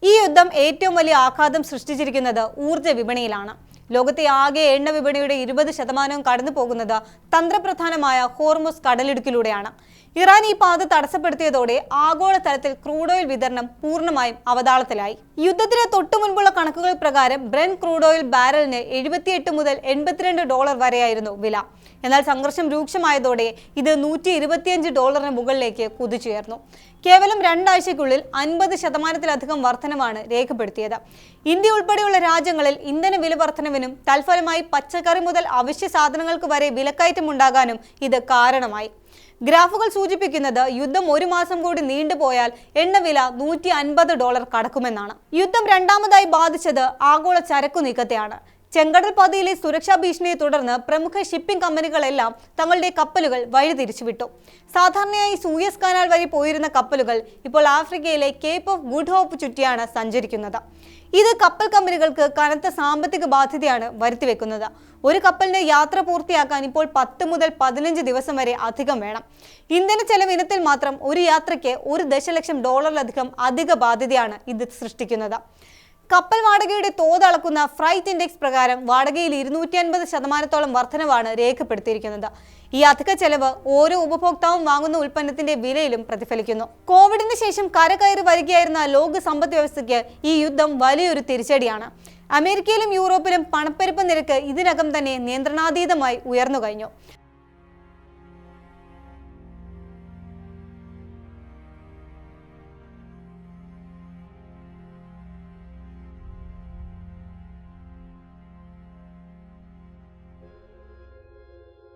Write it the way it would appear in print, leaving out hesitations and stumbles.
ഈ യുദ്ധം ഏറ്റവും വലിയ ആഘാതം സൃഷ്ടിച്ചിരിക്കുന്നത് ഊർജ്ജ വിപണിയിലാണ്. ലോകത്തെ ആകെ എണ്ണ വിപണിയുടെ 20% കടന്നു പോകുന്നത് തന്ത്രപ്രധാനമായ ഹോർമുസ് കടലിടുക്കിലൂടെയാണ്. ഇറാൻ ഈ പാത തടസ്സപ്പെടുത്തിയതോടെ ആഗോളതലത്തിൽ ക്രൂഡ് ഓയിൽ വിതരണം പൂർണ്ണമായും അവതാളത്തിലായി. യുദ്ധത്തിന് തൊട്ടു മുൻപുള്ള കണക്കുകൾ പ്രകാരം ബ്രെന്റ് ക്രൂഡ് ഓയിൽ ബാരലിന് $78 മുതൽ $82 വരെയായിരുന്നു വില. എന്നാൽ സംഘർഷം രൂക്ഷമായതോടെ ഇത് $125 മുകളിലേക്ക് കുതിച്ചുയർന്നു. കേവലം 2 ആഴ്ചയ്ക്കുള്ളിൽ 50% വർധനവാണ് രേഖപ്പെടുത്തിയത്. ഇന്ത്യ ഉൾപ്പെടെയുള്ള രാജ്യങ്ങളിൽ ഇന്ധന വില വർധനവിനും തൽഫലമായി പച്ചക്കറി മുതൽ അവശ്യ സാധനങ്ങൾക്ക് വരെ വിലക്കയറ്റമുണ്ടാകാനും ഇത് കാരണമായി. ഗ്രാഫുകൾ സൂചിപ്പിക്കുന്നത് യുദ്ധം 1 മാസം കൂടി നീണ്ടുപോയാൽ എണ്ണവില $150 കടക്കുമെന്നാണ്. യുദ്ധം രണ്ടാമതായി ബാധിച്ചത് ആഗോള ചരക്കു നീക്കത്തെയാണ്. ചെങ്കടൽ പാതയിലെ സുരക്ഷാ ഭീഷണിയെ തുടർന്ന് പ്രമുഖ ഷിപ്പിംഗ് കമ്പനികളെല്ലാം തങ്ങളുടെ കപ്പലുകൾ വഴിതിരിച്ചുവിട്ടു. സാധാരണയായി സൂയസ് കനാൽ വഴി പോയിരുന്ന കപ്പലുകൾ ഇപ്പോൾ ആഫ്രിക്കയിലെ കേപ്പ് ഓഫ് ഗുഡ് ഹോപ്പ് ചുറ്റിയാണ് സഞ്ചരിക്കുന്നത്. ഇത് കപ്പൽ കമ്പനികൾക്ക് കനത്ത സാമ്പത്തിക ബാധ്യതയാണ് വരുത്തിവെക്കുന്നത്. ഒരു കപ്പലിന് യാത്ര പൂർത്തിയാക്കാൻ ഇപ്പോൾ 10 മുതൽ 15 ദിവസം വരെ അധികം വേണം. ഇന്ധന ചെലവ് ഇനത്തിൽ മാത്രം ഒരു യാത്രയ്ക്ക് $1 ദശലക്ഷം അധിക ബാധ്യതയാണ് ഇത് സൃഷ്ടിക്കുന്നത്. കപ്പൽ വാടകയുടെ തോത് അളക്കുന്ന ഫ്രൈറ്റ് ഇൻഡെക്സ് പ്രകാരം വാടകയിൽ 250% വർധനവാണ് രേഖപ്പെടുത്തിയിരിക്കുന്നത്. ഈ അധിക ചെലവ് ഓരോ ഉപഭോക്താവും വാങ്ങുന്ന ഉൽപ്പന്നത്തിന്റെ വിലയിലും പ്രതിഫലിക്കുന്നു. കോവിഡിന് ശേഷം കരകയറി വരികയായിരുന്ന ലോക സമ്പദ് വ്യവസ്ഥയ്ക്ക് ഈ യുദ്ധം വലിയൊരു തിരിച്ചടിയാണ്. അമേരിക്കയിലും യൂറോപ്പിലും പണപ്പെരുപ്പ നിരക്ക് ഇതിനകം തന്നെ നിയന്ത്രണാതീതമായി ഉയർന്നു കഴിഞ്ഞു.